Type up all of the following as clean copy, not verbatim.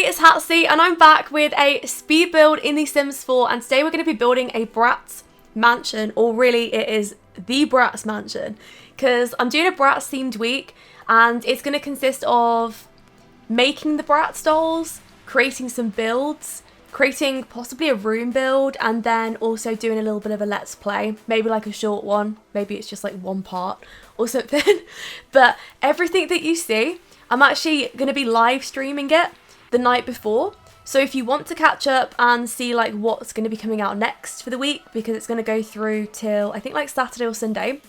it's Hatsy and I'm back with a speed build in The Sims 4, and today we're going to be building a BRATZ mansion, or really it is the BRATZ mansion, because I'm doing a BRATZ themed week and it's going to consist of making the BRATZ dolls, creating some builds, creating possibly a room build, and then also doing a little bit of a let's play, maybe like a short one, maybe it's just like one part or something. But everything that you see, I'm actually going to be live streaming it the night before. So if you want to catch up and see like what's going to be coming out next for the week, because it's going to go through till I think like Saturday or Sunday,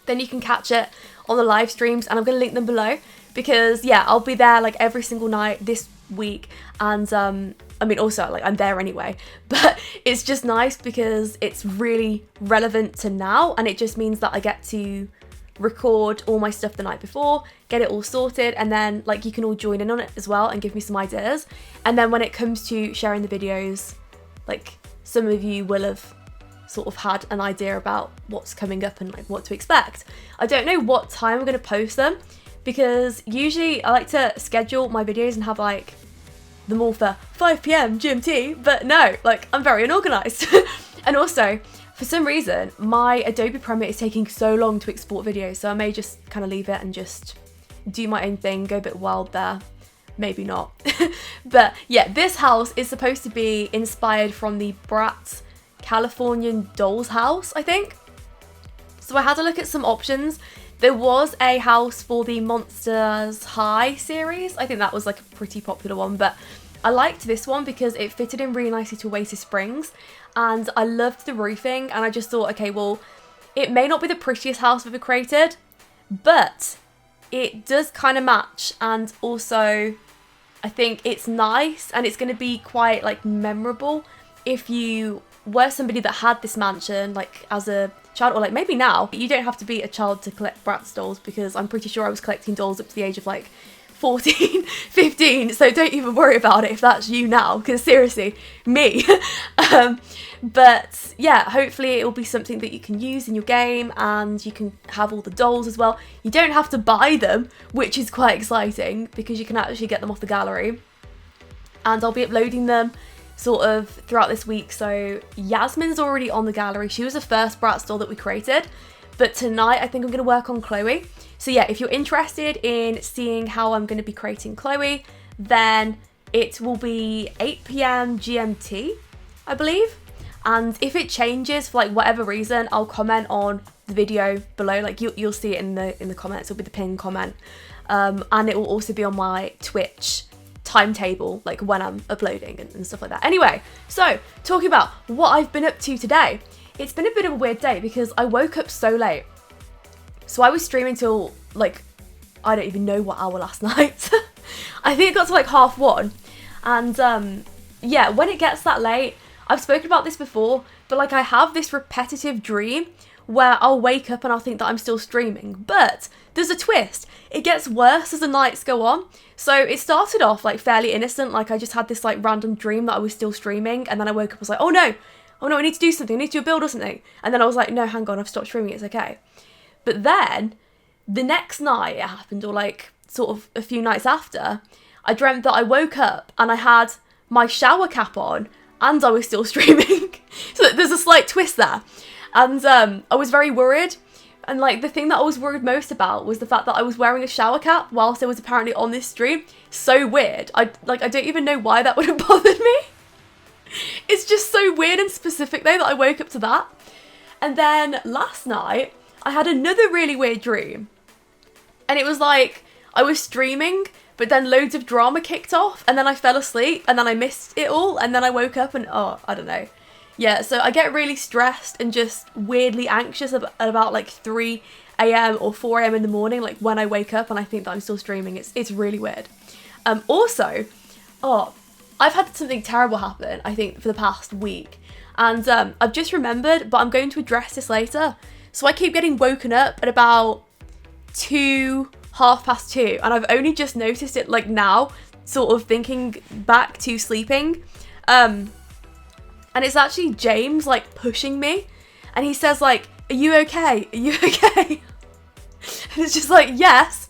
then you can catch it on the live streams, and I'm going to link them below, because yeah, I'll be there like every single night this week. And I mean, also like I'm there anyway, but it's just nice because it's really relevant to now, and it just means that I get to record all my stuff the night before, get it all sorted, and then like you can all join in on it as well and give me some ideas. And then when it comes to sharing the videos, like some of you will have sort of had an idea about what's coming up and like what to expect. I don't know what time I'm going to post them, because usually I like to schedule my videos and have like them all for 5 PM GMT, but no, like I'm very unorganized. And also, for some reason, my Adobe Premiere is taking so long to export videos, so I may just kind of leave it and just do my own thing, go a bit wild there. Maybe not. But yeah, this house is supposed to be inspired from the BRATZ Californian Dolls house, I think. So I had to look at some options. There was a house for the Monsters High series. I think that was like a pretty popular one, but I liked this one because it fitted in really nicely to Oasis Springs, and I loved the roofing, and I just thought, okay, well, it may not be the prettiest house I've ever created, but it does kind of match, and also I think it's nice, and it's going to be quite like memorable if you were somebody that had this mansion like as a child, or like maybe now. You don't have to be a child to collect BRATZ dolls, because I'm pretty sure I was collecting dolls up to the age of like 14, 15, so don't even worry about it if that's you now, because seriously, me. But yeah, hopefully it will be something that you can use in your game, and you can have all the dolls as well. You don't have to buy them, which is quite exciting, because you can actually get them off the gallery. And I'll be uploading them sort of throughout this week. So Yasmin's already on the gallery. She was the first BRATZ doll that we created, but tonight I think I'm going to work on Chloe. So yeah, if you're interested in seeing how I'm going to be creating Chloe, then it will be 8 PM GMT, I believe. And if it changes for like whatever reason, I'll comment on the video below. Like you'll see it in the comments. It'll be the pinned comment, and it will also be on my Twitch timetable, like when I'm uploading and stuff like that. Anyway, so talking about what I've been up to today, it's been a bit of a weird day because I woke up so late. So I was streaming till like, I don't even know what hour last night. I think it got to like 1:30. And yeah, when it gets that late, I've spoken about this before, but like I have this repetitive dream where I'll wake up and I'll think that I'm still streaming. But there's a twist. It gets worse as the nights go on. So it started off like fairly innocent, like I just had this like random dream that I was still streaming, and then I woke up and was like, oh no, I need to do something, I need to do a build or something. And then I was like, no, hang on, I've stopped streaming, it's okay. But then the next night it happened, or like sort of a few nights after, I dreamt that I woke up and I had my shower cap on and I was still streaming. So there's a slight twist there. And I was very worried. And like the thing that I was worried most about was the fact that I was wearing a shower cap whilst I was apparently on this stream. So weird. I don't even know why that would have bothered me. It's just so weird and specific though that I woke up to that. And then last night I had another really weird dream. And it was like I was streaming, but then loads of drama kicked off, and then I fell asleep, and then I missed it all, and then I woke up and I don't know. Yeah, so I get really stressed and just weirdly anxious about like 3 AM or 4 AM in the morning, like when I wake up and I think that I'm still streaming. It's really weird. Also, I've had something terrible happen, I think, for the past week. And I've just remembered, but I'm going to address this later. So I keep getting woken up at about 2:30, and I've only just noticed it like now, sort of thinking back to sleeping. And it's actually James like pushing me, and he says like, are you okay? Are you okay? And it's just like, yes,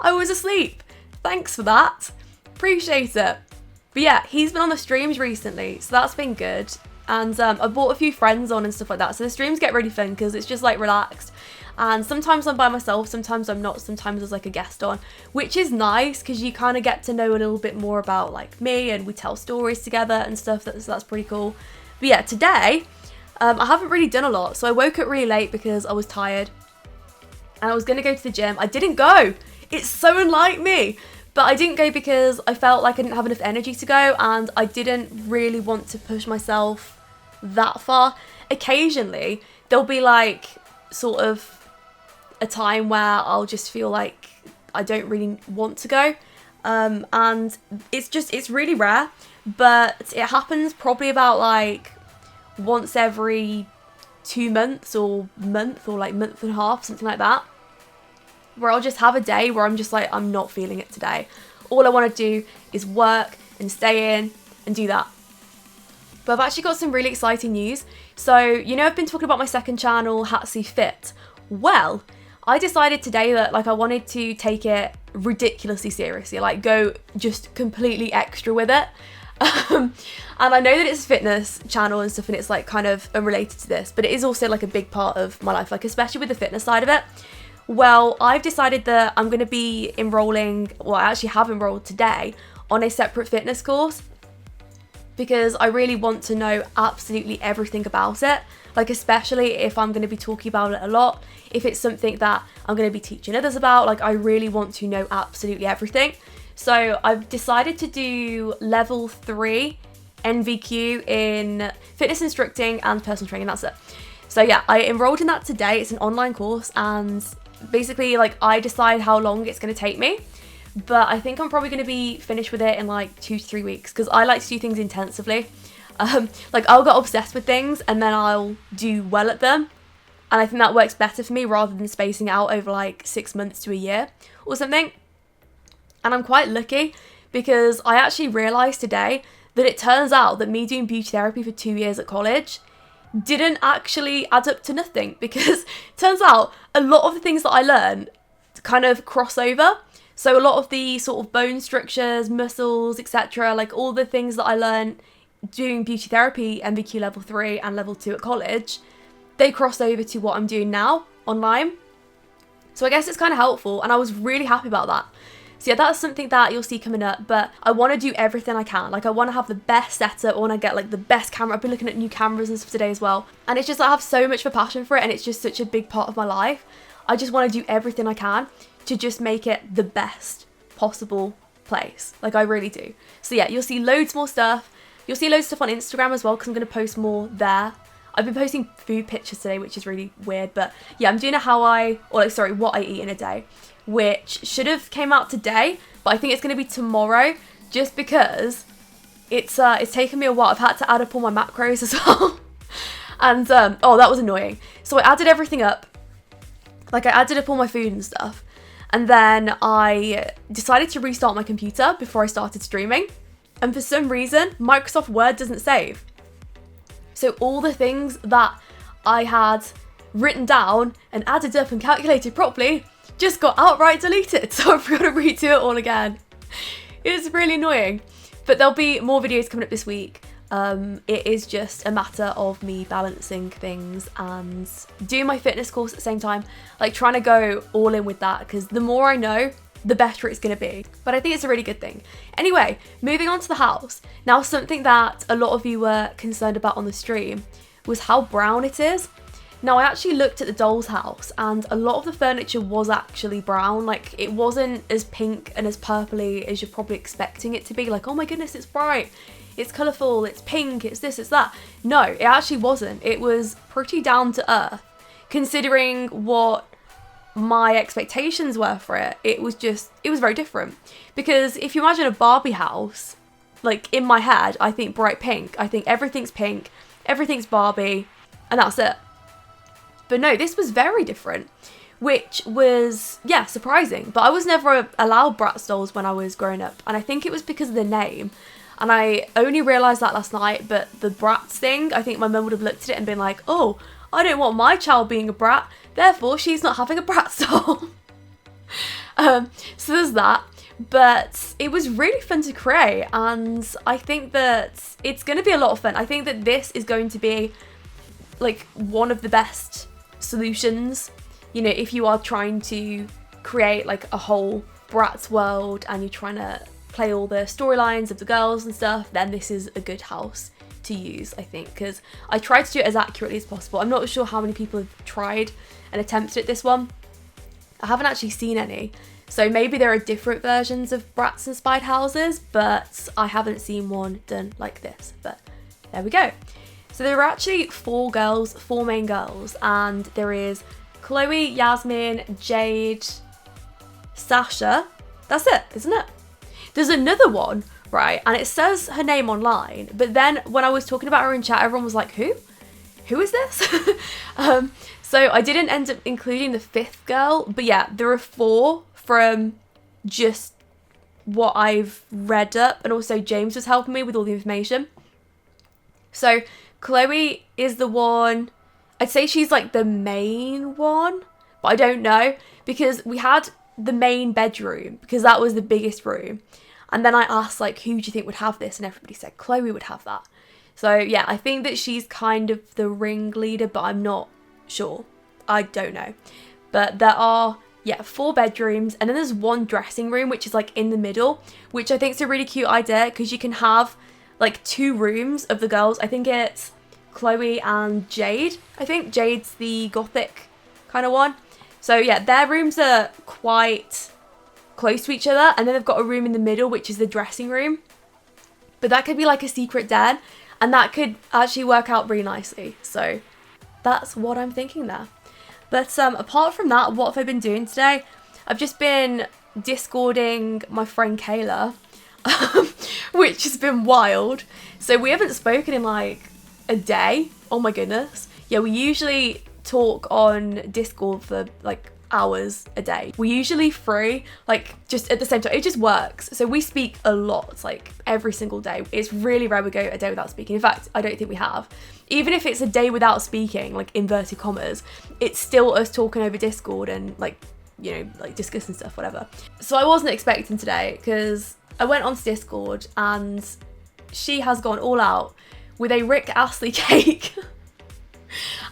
I was asleep. Thanks for that. Appreciate it. But yeah, he's been on the streams recently, so that's been good. And I brought a few friends on and stuff like that. So the streams get really fun because it's just like relaxed. And sometimes I'm by myself, sometimes I'm not, sometimes there's like a guest on, which is nice because you kind of get to know a little bit more about like me, and we tell stories together and stuff. So that's pretty cool. But yeah, today I haven't really done a lot. So I woke up really late because I was tired and I was going to go to the gym. I didn't go. It's so unlike me. But I didn't go because I felt like I didn't have enough energy to go, and I didn't really want to push myself that far. Occasionally there'll be like sort of a time where I'll just feel like I don't really want to go, and it's really rare, but it happens probably about like once every 2 months or like month and a half, something like that, where I'll just have a day where I'm just like, I'm not feeling it today. All I want to do is work and stay in and do that. But I've actually got some really exciting news. So, you know, I've been talking about my second channel, Hatsy Fit. Well, I decided today that like I wanted to take it ridiculously seriously, like go just completely extra with it. And I know that it's a fitness channel and stuff, and it's like kind of unrelated to this, but it is also like a big part of my life, like especially with the fitness side of it. Well, I've decided that I'm going to be enrolling, well, I actually have enrolled today on a separate fitness course, because I really want to know absolutely everything about it. Like, especially if I'm going to be talking about it a lot, if it's something that I'm going to be teaching others about, like I really want to know absolutely everything. So I've decided to do level 3 NVQ in fitness instructing and personal training, that's it. So yeah, I enrolled in that today. It's an online course, and basically like I decide how long it's going to take me. But I think I'm probably going to be finished with it in like 2 to 3 weeks, because I like to do things intensively. Like I'll get obsessed with things and then I'll do well at them. And I think that works better for me rather than spacing it out over like 6 months to a year or something. And I'm quite lucky because I actually realised today that it turns out that me doing beauty therapy for 2 years at college didn't actually add up to nothing, because it turns out a lot of the things that I learned kind of cross over. So a lot of the sort of bone structures, muscles, etc., like all the things that I learned doing beauty therapy NVQ level 3 and level 2 at college, they cross over to what I'm doing now online. So I guess it's kind of helpful, and I was really happy about that. So yeah, that's something that you'll see coming up, but I want to do everything I can. Like I want to have the best setup, I want to get like the best camera. I've been looking at new cameras and stuff today as well. And it's just, I have so much of a passion for it, and it's just such a big part of my life. I just want to do everything I can to just make it the best possible place. Like I really do. So yeah, you'll see loads more stuff. You'll see loads of stuff on Instagram as well, because I'm going to post more there. I've been posting food pictures today, which is really weird, but yeah, I'm doing what I eat in a day, which should have came out today, but I think it's going to be tomorrow, just because it's taken me a while. I've had to add up all my macros as well. And oh, that was annoying. So I added everything up. Like I added up all my food and stuff. And then I decided to restart my computer before I started streaming. And for some reason, Microsoft Word doesn't save. So all the things that I had written down and added up and calculated properly just got outright deleted. So I've got to redo it all again. It's really annoying. But there'll be more videos coming up this week. It is just a matter of me balancing things and doing my fitness course at the same time, like trying to go all in with that, because the more I know, the better it's going to be. But I think it's a really good thing. Anyway, moving on to the house. Now, something that a lot of you were concerned about on the stream was how brown it is. Now, I actually looked at the doll's house, and a lot of the furniture was actually brown. Like, it wasn't as pink and as purpley as you're probably expecting it to be. Like, oh my goodness, it's bright, it's colourful, it's pink, it's this, it's that. No, it actually wasn't. It was pretty down to earth, considering what my expectations were for it. It was very different. Because if you imagine a Barbie house, like in my head, I think bright pink. I think everything's pink, everything's Barbie, and that's it. But no, this was very different, which was, yeah, surprising. But I was never allowed BRATZ dolls when I was growing up, and I think it was because of the name. And I only realised that last night, but the BRATZ thing, I think my mum would have looked at it and been like, oh, I don't want my child being a brat, therefore she's not having a BRATZ doll. So there's that. but it was really fun to create, and I think that it's going to be a lot of fun. I think that this is going to be like one of the best solutions, you know, if you are trying to create like a whole BRATZ world and you're trying to play all the storylines of the girls and stuff, then this is a good house to use, I think, because I tried to do it as accurately as possible. I'm not sure how many people have tried and attempted at this one. I haven't actually seen any, so maybe there are different versions of BRATZ inspired houses, but I haven't seen one done like this. But there we go. So there are actually 4 girls, 4 main girls, and there is Chloe, Yasmin, Jade, Sasha. That's it, isn't it? There's another one, right, and it says her name online, but then when I was talking about her in chat, everyone was like, who? Who is this? So I didn't end up including the 5th girl, but yeah, there are 4 from just what I've read up, and also James was helping me with all the information. So Chloe is the one, I'd say she's like the main one, but I don't know, because we had the main bedroom, because that was the biggest room, and then I asked like, who do you think would have this, and everybody said Chloe would have that. So yeah, I think that she's kind of the ringleader, but I'm not sure. I don't know. But there are, yeah, 4 bedrooms, and then there's 1 dressing room, which is like in the middle, which I think is a really cute idea, because you can have like 2 rooms of the girls. I think it's Chloe and Jade. I think Jade's the gothic kind of one. So yeah, their rooms are quite close to each other, and then they've got a room in the middle, which is the dressing room. But that could be like a secret den, and that could actually work out really nicely. So that's what I'm thinking there. But apart from that, what have I been doing today? I've just been Discording my friend Kayla, which has been wild. So we haven't spoken in like a day. Oh my goodness. Yeah, we usually talk on Discord for like hours a day. We're usually free, like just at the same time. It just works. So we speak a lot, like every single day. It's really rare we go a day without speaking. In fact, I don't think we have. Even if it's a day without speaking, like inverted commas, it's still us talking over Discord and like, you know, like discussing stuff, whatever. So I wasn't expecting today, because I went onto Discord and she has gone all out with a Rick Astley cake.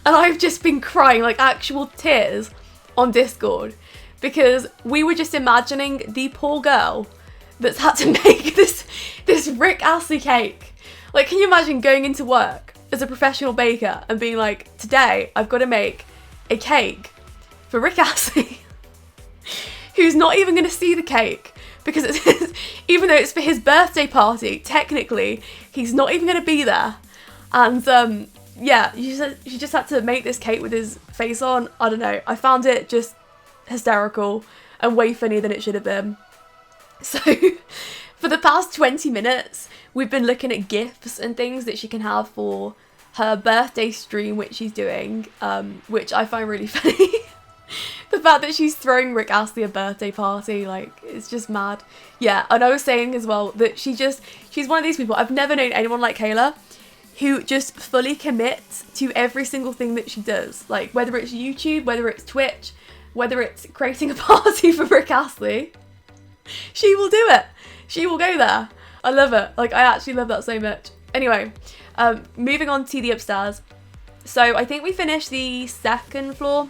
And I've just been crying, like actual tears on Discord, because we were just imagining the poor girl that's had to make this Rick Astley cake. Like, can you imagine going into work as a professional baker and being like, today I've got to make a cake for Rick Astley, who's not even going to see the cake, because it's even though it's for his birthday party, technically he's not even going to be there. And yeah, she just had to make this cake with his face on. I don't know. I found it just hysterical and way funnier than it should have been. So for the past 20 minutes, we've been looking at gifts and things that she can have for her birthday stream, which she's doing, which I find really funny. The fact that she's throwing Rick Astley a birthday party, like, it's just mad. Yeah, and I was saying as well that she's one of these people. I've never known anyone like Kayla, who just fully commits to every single thing that she does. Like, whether it's YouTube, whether it's Twitch, whether it's creating a party for Rick Astley, she will do it. She will go there. I love it. Like, I actually love that so much. Anyway, moving on to the upstairs. So I think we finished the 2nd floor.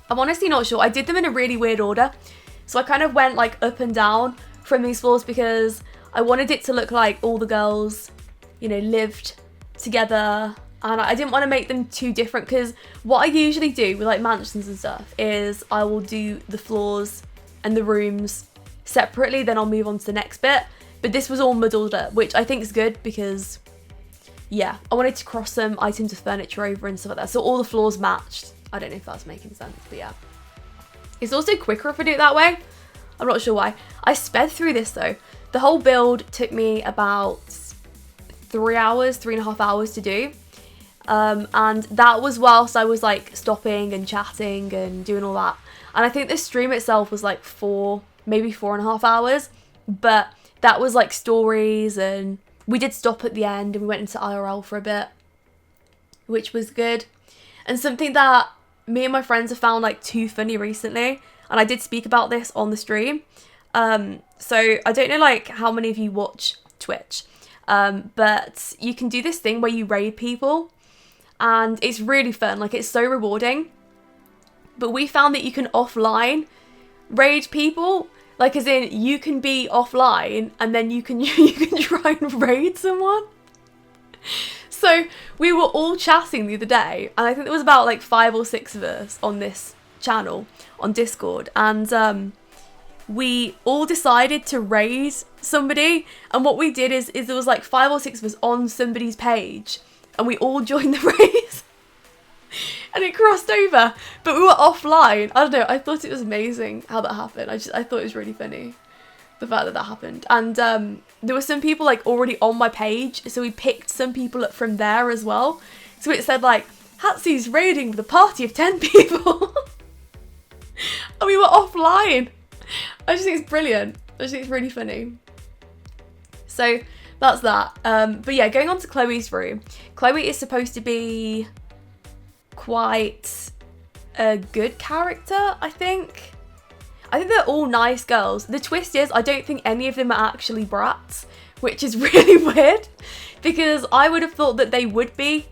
I'm honestly not sure. I did them in a really weird order. So I kind of went like up and down from these floors, because I wanted it to look like all the girls, you know, lived together, and I didn't want to make them too different, because what I usually do with like mansions and stuff is I will do the floors and the rooms separately, then I'll move on to the next bit. But this was all muddled up, which I think is good, because yeah, I wanted to cross some items of furniture over and stuff like that, so all the floors matched. I don't know if that's making sense, but yeah. It's also quicker if I do it that way. I'm not sure why. I sped through this though. The whole build took me about 3.5 hours to do. And that was whilst I was like stopping and chatting and doing all that. And I think the stream itself was like maybe 4.5 hours. But that was like stories, and we did stop at the end and we went into IRL for a bit, which was good. And something that me and my friends have found like too funny recently, and I did speak about this on the stream, So I don't know like how many of you watch Twitch, but you can do this thing where you raid people, and it's really fun. Like, it's so rewarding. But we found that you can offline raid people, like as in you can be offline and then you can try and raid someone. So we were all chatting the other day, and I think there was about like 5 or 6 of us on this channel on Discord, and we all decided to raid somebody. And what we did is there was like 5 or 6 of us on somebody's page, and we all joined the raid. And it crossed over, but we were offline. I don't know, I thought it was amazing how that happened. I thought it was really funny, the fact that happened. And there were some people like already on my page, so we picked some people up from there as well. So it said like, Hatsy's raiding with a party of 10 people. And we were offline. I just think it's brilliant. I just think it's really funny. So that's that. But yeah, going on to Chloe's room. Chloe is supposed to be quite a good character, I think. I think they're all nice girls. The twist is, I don't think any of them are actually brats, which is really weird, because I would have thought that they would be.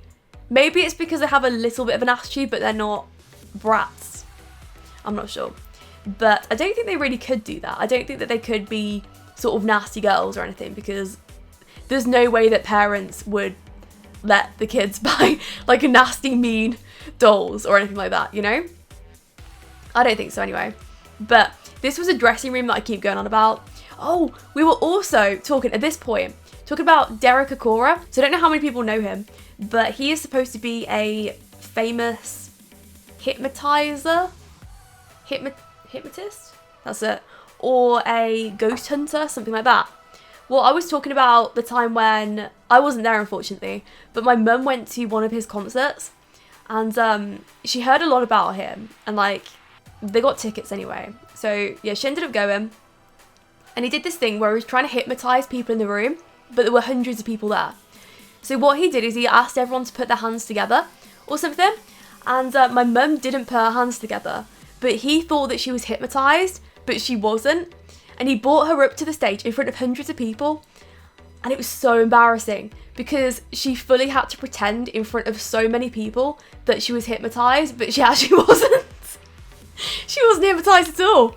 Maybe it's because they have a little bit of an attitude, but they're not brats. I'm not sure. But I don't think they really could do that. I don't think that they could be sort of nasty girls or anything, because there's no way that parents would let the kids buy like a nasty, mean dolls or anything like that, you know? I don't think so anyway. But this was a dressing room that I keep going on about. Oh, we were also talking at this point, talking about Derek Akora. So I don't know how many people know him, but he is supposed to be a famous hypnotist? That's it. Or a ghost hunter, something like that. Well, I was talking about the time when I wasn't there, unfortunately, but my mum went to one of his concerts, and she heard a lot about him, and like they got tickets anyway. So yeah, she ended up going, and he did this thing where he was trying to hypnotize people in the room, but there were hundreds of people there. So what he did is he asked everyone to put their hands together or something, and my mum didn't put her hands together, but he thought that she was hypnotized, but she wasn't. And he brought her up to the stage in front of hundreds of people. And it was so embarrassing because she fully had to pretend in front of so many people that she was hypnotized, but she actually wasn't. She wasn't hypnotized at all.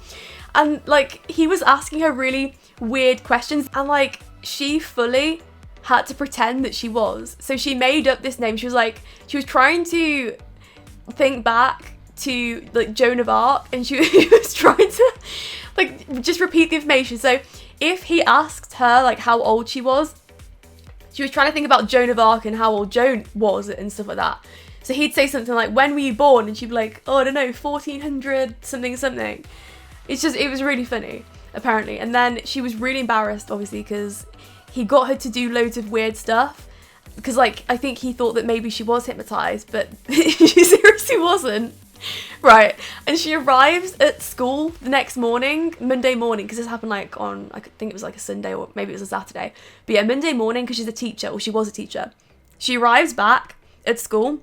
And like, he was asking her really weird questions, and like, she fully had to pretend that she was. So she made up this name. She was trying to think back to like Joan of Arc, and she was trying to like just repeat the information. So if he asked her like how old she was trying to think about Joan of Arc and how old Joan was and stuff like that. So he'd say something like, when were you born? And she'd be like, oh, I don't know, 1400 something. It was really funny, apparently. And then she was really embarrassed, obviously, because he got her to do loads of weird stuff. Because like, I think he thought that maybe she was hypnotized, but she seriously wasn't. Right, and she arrives at school the next morning, Monday morning, because this happened like on, I think it was like a Sunday or maybe it was a Saturday. But yeah, Monday morning, because she's a teacher, or she was a teacher. She arrives back at school,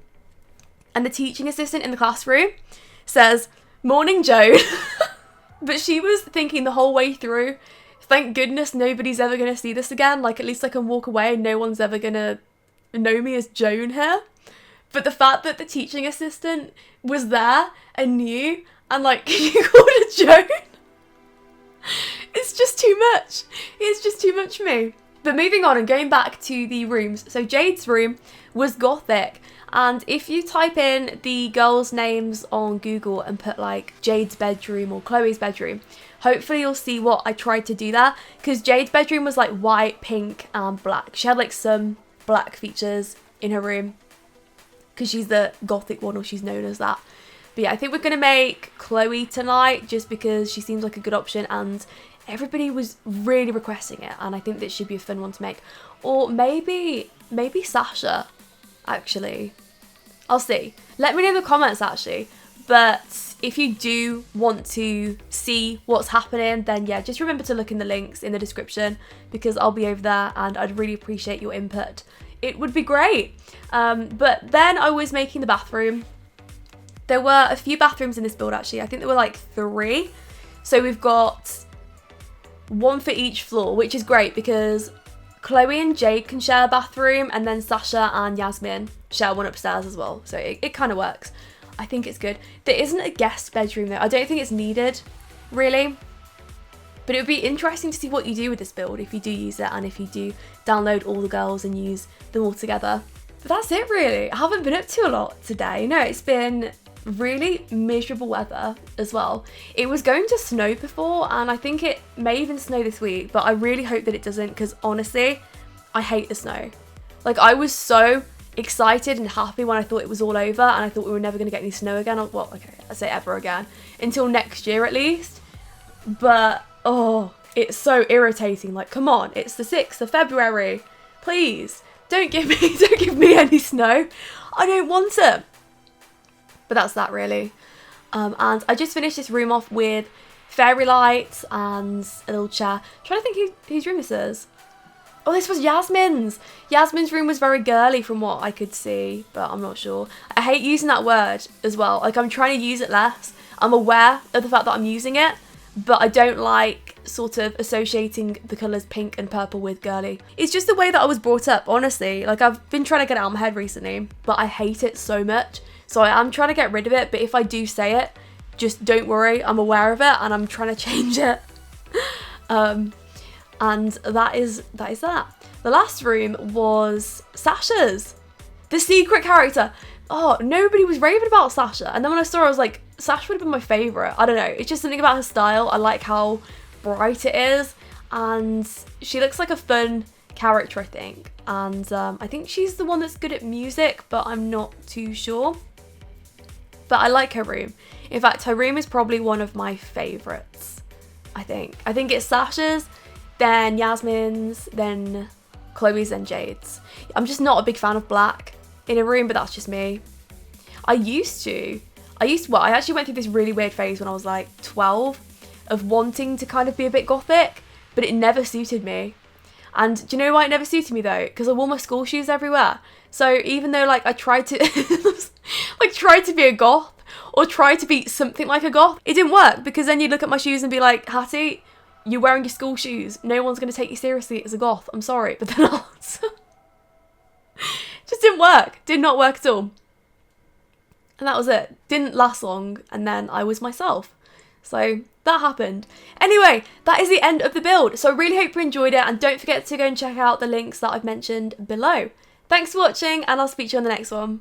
and the teaching assistant in the classroom says, "Morning, Joan." But she was thinking the whole way through, thank goodness nobody's ever going to see this again. Like, at least I can walk away and no one's ever going to know me as Joan here. But the fact that the teaching assistant was there and knew, and like, you called her Joan, it's just too much. It's just too much for me. But moving on and going back to the rooms. So Jade's room was gothic. And if you type in the girls' names on Google and put like Jade's bedroom or Chloe's bedroom, hopefully you'll see what I tried to do there. Because Jade's bedroom was like white, pink and black. She had like some black features in her room, because she's the gothic one, or she's known as that. But yeah, I think we're going to make Chloe tonight, just because she seems like a good option, and everybody was really requesting it, and I think that should be a fun one to make. Or maybe Sasha, actually. I'll see. Let me know in the comments, actually. But if you do want to see what's happening, then yeah, just remember to look in the links in the description, because I'll be over there, and I'd really appreciate your input. It would be great. But then I was making the bathroom. There were a few bathrooms in this build, actually. I think there were like 3. So we've got one for each floor, which is great because Chloe and Jade can share a bathroom, and then Sasha and Yasmin share one upstairs as well. So it kind of works. I think it's good. There isn't a guest bedroom though. I don't think it's needed, really. But it would be interesting to see what you do with this build if you do use it, and if you do download all the girls and use them all together. But that's it really. I haven't been up to a lot today. No, it's been really miserable weather as well. It was going to snow before, and I think it may even snow this week, but I really hope that it doesn't, because honestly, I hate the snow. Like, I was so excited and happy when I thought it was all over, and I thought we were never going to get any snow again. Well, okay, I say ever again, until next year at least. But oh, it's so irritating. Like, come on, it's the 6th of February. Please, don't give me any snow. I don't want it. But that's that really. And I just finished this room off with fairy lights and a little chair. I'm trying to think whose room this is. Oh, this was Yasmin's. Yasmin's room was very girly from what I could see, but I'm not sure. I hate using that word as well. Like, I'm trying to use it less. I'm aware of the fact that I'm using it, but I don't like sort of associating the colours pink and purple with girly. It's just the way that I was brought up, honestly. Like, I've been trying to get it out of my head recently, but I hate it so much. So I am trying to get rid of it, but if I do say it, just don't worry, I'm aware of it and I'm trying to change it. And that is that. The last room was Sasha's, the secret character. Oh, nobody was raving about Sasha. And then when I saw her, I was like, Sasha would have been my favourite. I don't know, it's just something about her style. I like how bright it is, and she looks like a fun character, I think. And I think she's the one that's good at music, but I'm not too sure. But I like her room. In fact, her room is probably one of my favourites, I think. I think it's Sasha's, then Yasmin's, then Chloe's, then Jade's. I'm just not a big fan of black in a room, but that's just me. I actually went through this really weird phase when I was like 12 of wanting to kind of be a bit gothic, but it never suited me. And do you know why it never suited me though? Because I wore my school shoes everywhere. So even though like I tried to tried to be a goth or try to be something like a goth, it didn't work, because then you'd look at my shoes and be like, Hattie, you're wearing your school shoes. No one's going to take you seriously as a goth. I'm sorry, but they're not. Just didn't work. Did not work at all. And that was it. Didn't last long, and then I was myself. So that happened. Anyway, that is the end of the build. So I really hope you enjoyed it, and don't forget to go and check out the links that I've mentioned below. Thanks for watching, and I'll speak to you on the next one.